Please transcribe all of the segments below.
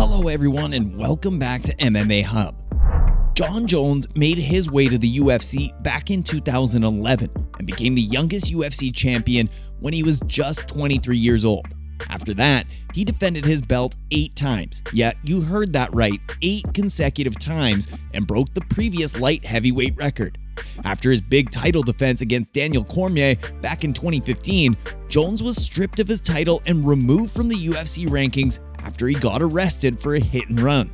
Hello everyone and welcome back to MMA Hub. Jon Jones made his way to the UFC back in 2011 and became the youngest UFC champion when he was just 23 years old. After that, he defended his belt 8 times. Yeah, you heard that right, 8 consecutive times, and broke the previous light heavyweight record. After his big title defense against Daniel Cormier back in 2015, Jones was stripped of his title and removed from the UFC rankings after he got arrested for a hit and run.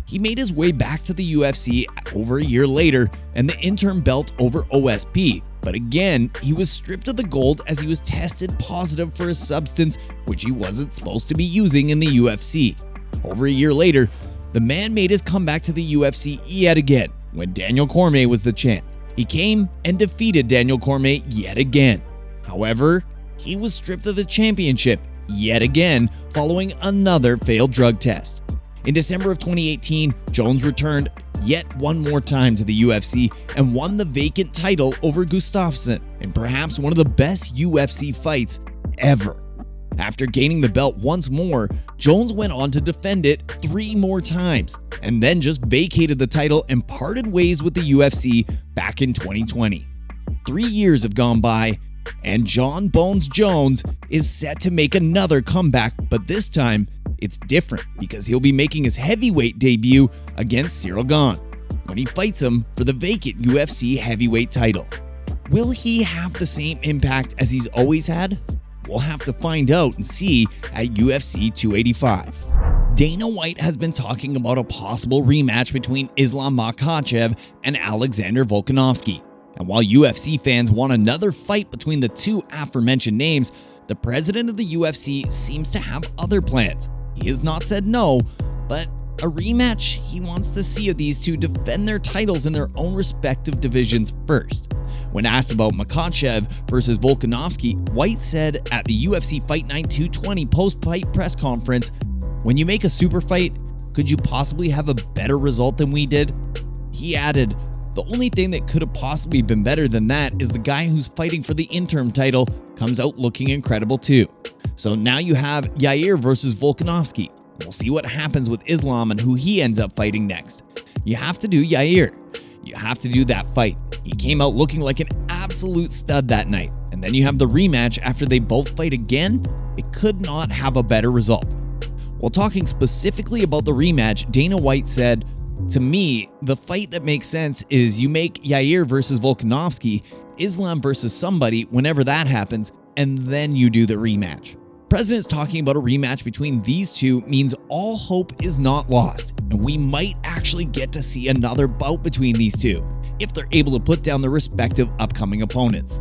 He made his way back to the UFC over a year later and the interim belt over OSP, but again, he was stripped of the gold as he was tested positive for a substance which he wasn't supposed to be using in the UFC. Over a year later, the man made his comeback to the UFC yet again when Daniel Cormier was the champ. He came and defeated Daniel Cormier yet again. However, he was stripped of the championship yet again following another failed drug test. In December of 2018, Jones returned yet one more time to the UFC and won the vacant title over Gustafsson in perhaps one of the best UFC fights ever. After gaining the belt once more, Jones went on to defend it 3 more times and then just vacated the title and parted ways with the UFC back in 2020. 3 years have gone by, and Jon Bones Jones is set to make another comeback, but this time it's different because he'll be making his heavyweight debut against Cyril Gane when he fights him for the vacant UFC heavyweight title. Will he have the same impact as he's always had? We'll have to find out and see at UFC 285. Dana White has been talking about a possible rematch between Islam Makhachev and Alexander Volkanovski. And while UFC fans want another fight between the two aforementioned names, the president of the UFC seems to have other plans. He has not said no, but a rematch he wants to see of these two defend their titles in their own respective divisions first. When asked about Makhachev versus Volkanovski, White said at the UFC Fight Night 220 post-fight press conference, "When you make a super fight, could you possibly have a better result than we did?" He added, "The only thing that could have possibly been better than that is the guy who's fighting for the interim title comes out looking incredible too." So now you have Yair versus Volkanovski. We'll see what happens with Islam and who he ends up fighting next. You have to do Yair. You have to do that fight. He came out looking like an absolute stud that night. And then you have the rematch after they both fight again. It could not have a better result. While talking specifically about the rematch, Dana White said, "To me, the fight that makes sense is you make Yair versus Volkanovski, Islam versus somebody whenever that happens, and then you do the rematch." President's talking about a rematch between these two means all hope is not lost, and we might actually get to see another bout between these two, if they're able to put down their respective upcoming opponents.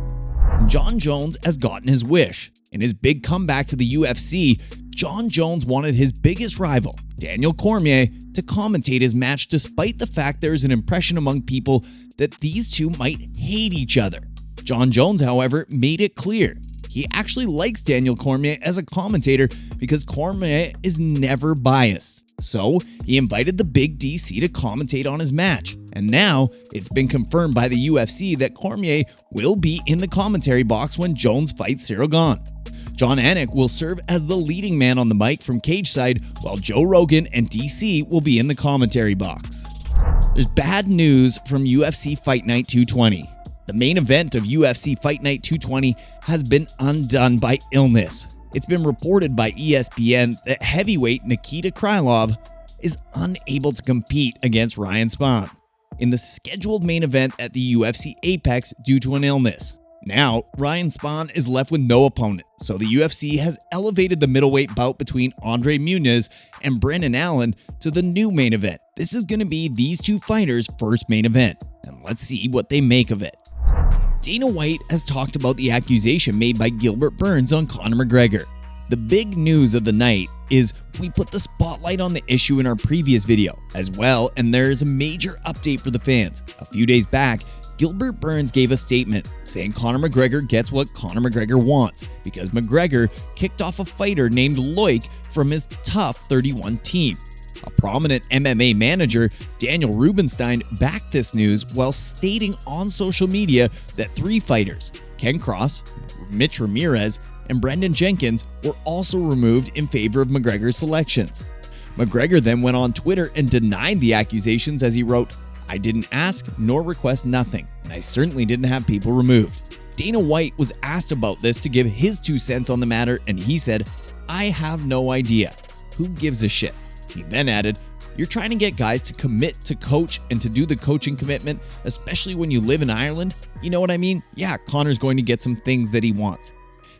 Jon Jones has gotten his wish. In his big comeback to the UFC, Jon Jones wanted his biggest rival, Daniel Cormier, to commentate his match despite the fact there is an impression among people that these two might hate each other. Jon Jones, however, made it clear he actually likes Daniel Cormier as a commentator because Cormier is never biased. So he invited the big DC to commentate on his match. And now it's been confirmed by the UFC that Cormier will be in the commentary box when Jones fights Cyril Gane. John Anik will serve as the leading man on the mic from cage side, while Joe Rogan and DC will be in the commentary box. There's bad news from UFC Fight Night 220. The main event of UFC Fight Night 220 has been undone by illness. It's been reported by ESPN that heavyweight Nikita Krylov is unable to compete against Ryan Spann in the scheduled main event at the UFC Apex due to an illness. Now, Ryan Spann is left with no opponent, so the UFC has elevated the middleweight bout between Andre Muniz and Brendan Allen to the new main event. This is going to be these two fighters' first main event, and let's see what they make of it. Dana White has talked about the accusation made by Gilbert Burns on Conor McGregor. The big news of the night is we put the spotlight on the issue in our previous video as well, and there is a major update for the fans. A few days back, Gilbert Burns gave a statement saying Conor McGregor gets what Conor McGregor wants because McGregor kicked off a fighter named Loic from his Tough 31 team. A prominent MMA manager, Daniel Rubenstein, backed this news while stating on social media that 3 fighters, Ken Cross, Mitch Ramirez, and Brendan Jenkins, were also removed in favor of McGregor's selections. McGregor then went on Twitter and denied the accusations as he wrote, "I didn't ask nor request nothing, and I certainly didn't have people removed." Dana White was asked about this to give his 2 cents on the matter, and he said, "I have no idea. Who gives a shit?" He then added, "You're trying to get guys to commit to coach and to do the coaching commitment, especially when you live in Ireland. You know what I mean? Yeah, Conor's going to get some things that he wants."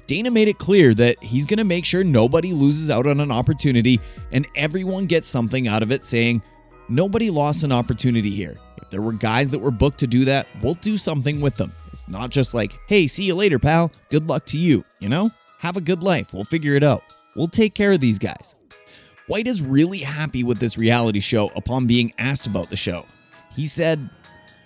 Dana made it clear that he's going to make sure nobody loses out on an opportunity and everyone gets something out of it, saying, "Nobody lost an opportunity here. If there were guys that were booked to do that, we'll do something with them. It's not just like, hey, see you later, pal. Good luck to you. You know? Have a good life. We'll figure it out. We'll take care of these guys." White is really happy with this reality show upon being asked about the show. He said,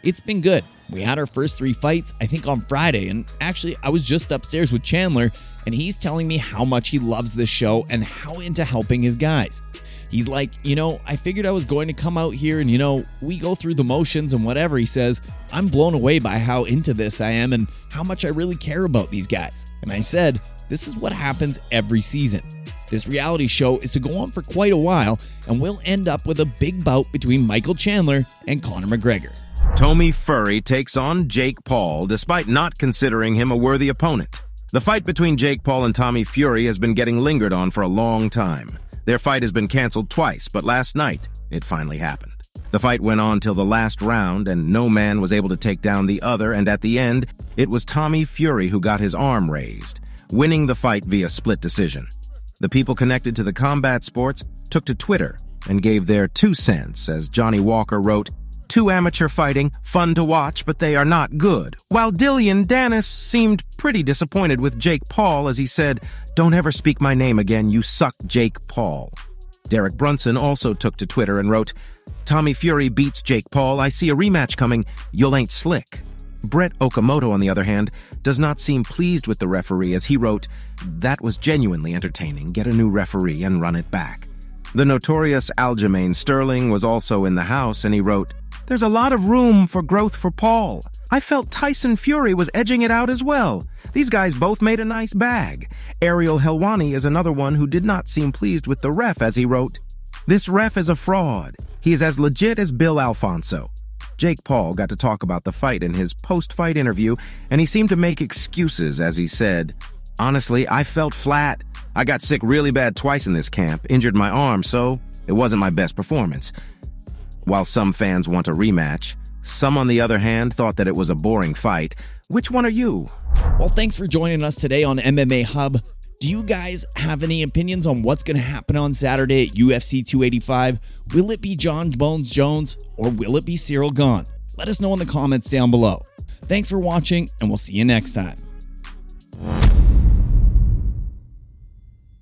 "It's been good. We had our first 3 fights, I think on Friday, and actually I was just upstairs with Chandler and he's telling me how much he loves this show and how into helping his guys. He's like, I figured I was going to come out here and, we go through the motions and whatever." He says, "I'm blown away by how into this I am and how much I really care about these guys." And I said, "This is what happens every season. This reality show is to go on for quite a while and we'll end up with a big bout between Michael Chandler and Conor McGregor." Tommy Fury takes on Jake Paul despite not considering him a worthy opponent. The fight between Jake Paul and Tommy Fury has been getting lingered on for a long time. Their fight has been canceled twice, but last night, it finally happened. The fight went on till the last round, and no man was able to take down the other, and at the end, it was Tommy Fury who got his arm raised, winning the fight via split decision. The people connected to the combat sports took to Twitter and gave their 2 cents, as Johnny Walker wrote, "Two amateur fighting, fun to watch, but they are not good." While Dillian Danis seemed pretty disappointed with Jake Paul as he said, "Don't ever speak my name again, you suck, Jake Paul." Derek Brunson also took to Twitter and wrote, "Tommy Fury beats Jake Paul, I see a rematch coming, you ain't slick." Brett Okamoto, on the other hand, does not seem pleased with the referee as he wrote, "That was genuinely entertaining, get a new referee and run it back." The notorious Aljamain Sterling was also in the house and he wrote, "There's a lot of room for growth for Paul. I felt Tyson Fury was edging it out as well. These guys both made a nice bag." Ariel Helwani is another one who did not seem pleased with the ref as he wrote, "This ref is a fraud. He is as legit as Bill Alfonso." Jake Paul got to talk about the fight in his post-fight interview, and he seemed to make excuses as he said, "Honestly, I felt flat. I got sick really bad twice in this camp, injured my arm, so it wasn't my best performance." While some fans want a rematch, some on the other hand thought that it was a boring fight. Which one are you? Well, thanks for joining us today on MMA Hub. Do you guys have any opinions on what's going to happen on Saturday at UFC 285? Will it be Jon Jones or will it be Cyril Gane? Let us know in the comments down below. Thanks for watching and we'll see you next time.